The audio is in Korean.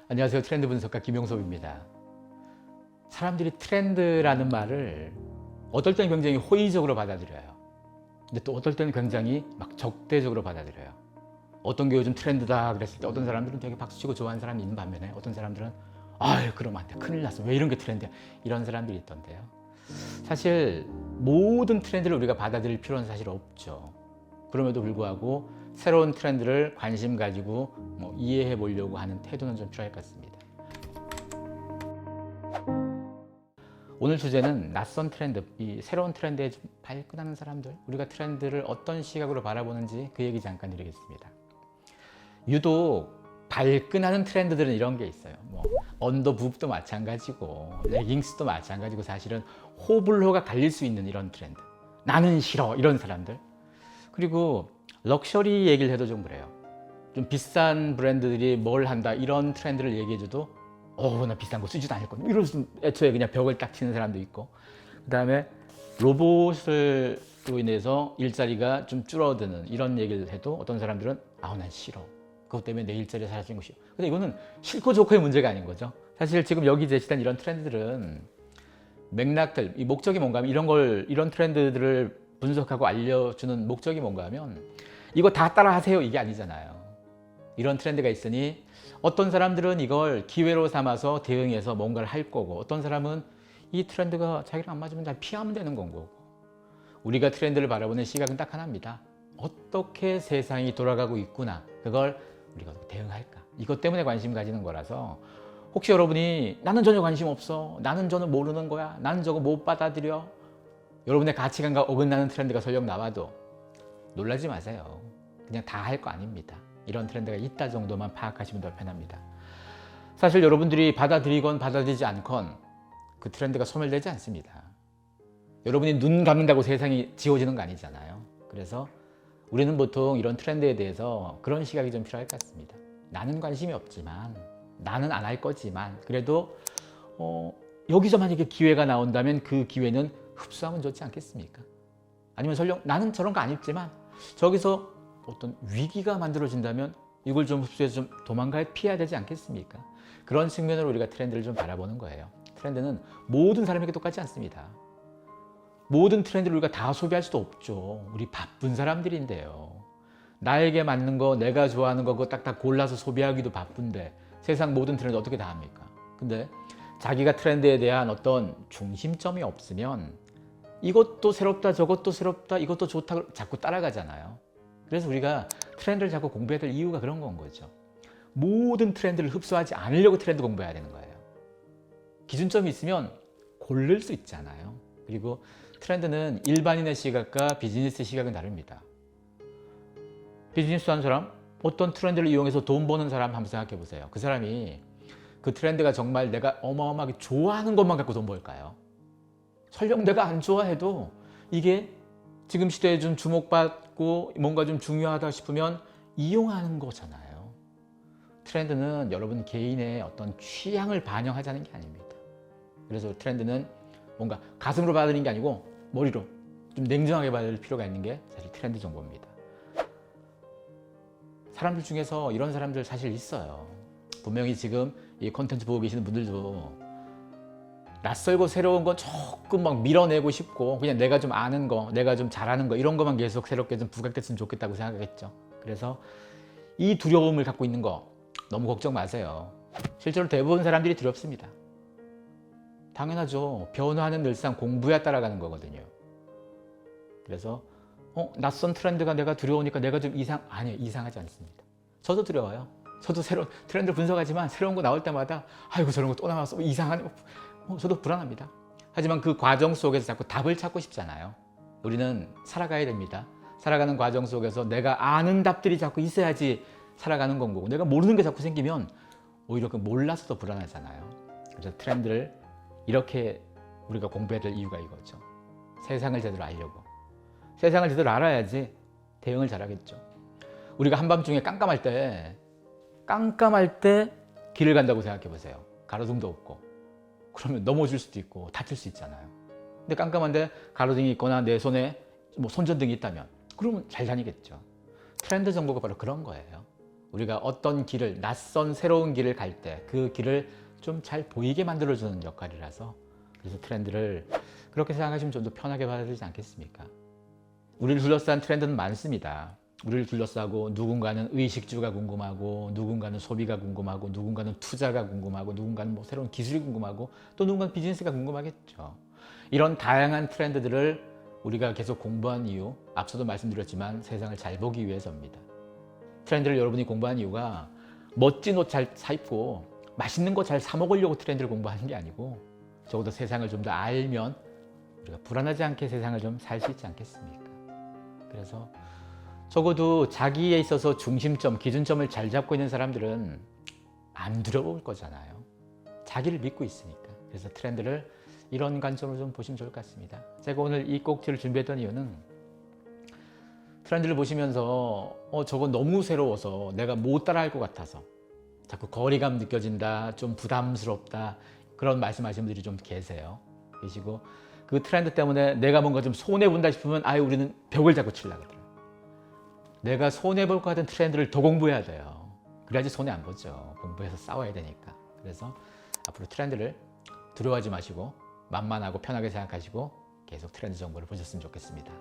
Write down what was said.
안녕하세요. 트렌드 분석가 김용섭입니다. 사람들이 트렌드라는 말을 어떨 때는 굉장히 호의적으로 받아들여요. 근데 또 어떨 때는 굉장히 막 적대적으로 받아들여요. 어떤 게 요즘 트렌드다 그랬을 때 어떤 사람들은 되게 박수치고 좋아하는 사람이 있는 반면에 어떤 사람들은 아유 그러면 안 돼, 큰일 났어, 왜 이런 게 트렌드야, 이런 사람들이 있던데요. 사실 모든 트렌드를 우리가 받아들일 필요는 사실 없죠. 그럼에도 불구하고 새로운 트렌드를 관심 가지고 이해해 보려고 하는 태도는 좀 필요할 것 같습니다. 오늘 주제는 낯선 트렌드, 이 새로운 트렌드에 좀 발끈하는 사람들, 우리가 트렌드를 어떤 시각으로 바라보는지 그 얘기 잠깐 드리겠습니다. 유독 발끈하는 트렌드들은 이런 게 있어요. 언더부브도 마찬가지고 레깅스도 마찬가지고 사실은 호불호가 갈릴 수 있는 이런 트렌드. 나는 싫어, 이런 사람들. 그리고 럭셔리 얘기를 해도 좀 그래요. 좀 비싼 브랜드들이 뭘 한다 이런 트렌드를 얘기해줘도 나 비싼 거 쓰지도 않을 거야, 이러면서 애초에 그냥 벽을 딱 치는 사람도 있고, 그 다음에 로봇으로 인해서 일자리가 좀 줄어드는 이런 얘기를 해도 어떤 사람들은 난 싫어, 그것 때문에 내 일자리가 사라진 것이요. 근데 이거는 싫고 좋고의 문제가 아닌 거죠. 사실 지금 여기 제시된 이런 트렌드들은 맥락들, 이 목적이 뭔가 하면 이런 트렌드들을 분석하고 알려주는 목적이 뭔가 하면 이거 다 따라 하세요, 이게 아니잖아요. 이런 트렌드가 있으니 어떤 사람들은 이걸 기회로 삼아서 대응해서 뭔가를 할 거고, 어떤 사람은 이 트렌드가 자기랑 안 맞으면 다 피하면 되는 거고. 우리가 트렌드를 바라보는 시각은 딱 하나입니다. 어떻게 세상이 돌아가고 있구나, 그걸 우리가 어떻게 대응할까, 이것 때문에 관심 가지는 거라서, 혹시 여러분이 나는 전혀 관심 없어, 나는 저는 모르는 거야, 나는 저거 못 받아들여, 여러분의 가치관과 어긋나는 트렌드가 설령 나와도 놀라지 마세요. 그냥 다 할 거 아닙니다. 이런 트렌드가 있다 정도만 파악하시면 더 편합니다. 사실 여러분들이 받아들이건 받아들이지 않건 그 트렌드가 소멸되지 않습니다. 여러분이 눈 감는다고 세상이 지워지는 거 아니잖아요. 그래서 우리는 보통 이런 트렌드에 대해서 그런 시각이 좀 필요할 것 같습니다. 나는 관심이 없지만, 나는 안 할 거지만, 그래도 여기서 만약에 기회가 나온다면 그 기회는 흡수하면 좋지 않겠습니까? 아니면 설령 나는 저런 거 안 입지만 저기서 어떤 위기가 만들어진다면 이걸 좀 흡수해서 좀 피해야 되지 않겠습니까? 그런 측면으로 우리가 트렌드를 좀 바라보는 거예요. 트렌드는 모든 사람에게 똑같지 않습니다. 모든 트렌드를 우리가 다 소비할 수도 없죠. 우리 바쁜 사람들인데요. 나에게 맞는 거, 내가 좋아하는 거 그거 딱딱 골라서 소비하기도 바쁜데 세상 모든 트렌드 어떻게 다 합니까? 근데 자기가 트렌드에 대한 어떤 중심점이 없으면 이것도 새롭다, 저것도 새롭다, 이것도 좋다 자꾸 따라가잖아요. 그래서 우리가 트렌드를 자꾸 공부해야 될 이유가 그런 건 거죠. 모든 트렌드를 흡수하지 않으려고 트렌드 공부해야 되는 거예요. 기준점이 있으면 고를 수 있잖아요. 그리고 트렌드는 일반인의 시각과 비즈니스 시각은 다릅니다. 비즈니스 하는 사람, 어떤 트렌드를 이용해서 돈 버는 사람 한번 생각해 보세요. 그 사람이 그 트렌드가 정말 내가 어마어마하게 좋아하는 것만 갖고 돈 벌까요? 설령 내가 안 좋아해도 이게 지금 시대에 좀 주목받고 뭔가 좀 중요하다 싶으면 이용하는 거잖아요. 트렌드는 여러분 개인의 어떤 취향을 반영하자는 게 아닙니다. 그래서 트렌드는 뭔가 가슴으로 받아들이는 게 아니고 머리로 좀 냉정하게 받아들일 필요가 있는 게 사실 트렌드 정보입니다. 사람들 중에서 이런 사람들 사실 있어요. 분명히 지금 이 콘텐츠 보고 계시는 분들도 낯설고 새로운 건 조금 막 밀어내고 싶고 그냥 내가 좀 아는 거, 내가 좀 잘하는 거 이런 것만 계속 새롭게 좀 부각됐으면 좋겠다고 생각하겠죠. 그래서 이 두려움을 갖고 있는 거 너무 걱정 마세요. 실제로 대부분 사람들이 두렵습니다. 당연하죠. 변화는 늘상 공부에 따라가는 거거든요. 그래서 낯선 트렌드가 내가 두려우니까 내가 좀 아니에요. 이상하지 않습니다. 저도 두려워요. 저도 새로운 트렌드를 분석하지만 새로운 거 나올 때마다 아이고 저런 거 또 나왔어, 이상하네. 저도 불안합니다. 하지만 그 과정 속에서 자꾸 답을 찾고 싶잖아요. 우리는 살아가야 됩니다. 살아가는 과정 속에서 내가 아는 답들이 자꾸 있어야지 살아가는 건 거고, 내가 모르는 게 자꾸 생기면 오히려 그 몰라서 더 불안하잖아요. 그래서 트렌드를 이렇게 우리가 공부해야 될 이유가 이거죠. 세상을 제대로 알려고. 세상을 제대로 알아야지 대응을 잘하겠죠. 우리가 한밤중에 깜깜할 때 길을 간다고 생각해 보세요. 가로등도 없고. 그러면 넘어질 수도 있고 다칠 수 있잖아요. 근데 깜깜한데 가로등이 있거나 내 손에 손전등이 있다면 그러면 잘 다니겠죠. 트렌드 정보가 바로 그런 거예요. 우리가 어떤 길을, 낯선 새로운 길을 갈 때 그 길을 좀 잘 보이게 만들어주는 역할이라서, 그래서 트렌드를 그렇게 생각하시면 좀 더 편하게 받아들이지 않겠습니까? 우리를 둘러싼 트렌드는 많습니다. 우리를 둘러싸고 누군가는 의식주가 궁금하고, 누군가는 소비가 궁금하고, 누군가는 투자가 궁금하고, 누군가는 뭐 새로운 기술이 궁금하고, 또 누군가는 비즈니스가 궁금하겠죠. 이런 다양한 트렌드들을 우리가 계속 공부한 이유, 앞서도 말씀드렸지만 세상을 잘 보기 위해서입니다. 트렌드를 여러분이 공부한 이유가 멋진 옷 잘 사입고 맛있는 거 잘 사 먹으려고 트렌드를 공부하는 게 아니고, 적어도 세상을 좀 더 알면 우리가 불안하지 않게 세상을 좀 살 수 있지 않겠습니까? 그래서 적어도 자기에 있어서 중심점, 기준점을 잘 잡고 있는 사람들은 안 두려울 거잖아요. 자기를 믿고 있으니까. 그래서 트렌드를 이런 관점으로 좀 보시면 좋을 것 같습니다. 제가 오늘 이 꼭지를 준비했던 이유는 트렌드를 보시면서 저건 너무 새로워서 내가 못 따라할 것 같아서 자꾸 거리감 느껴진다, 좀 부담스럽다, 그런 말씀하시는 분들이 좀 계시고, 그 트렌드 때문에 내가 뭔가 좀 손해본다 싶으면 아예 우리는 벽을 자꾸 치려고 그래요. 내가 손해볼 것 같은 트렌드를 더 공부해야 돼요. 그래야지 손해 안 보죠. 공부해서 싸워야 되니까. 그래서 앞으로 트렌드를 두려워하지 마시고 만만하고 편하게 생각하시고 계속 트렌드 정보를 보셨으면 좋겠습니다.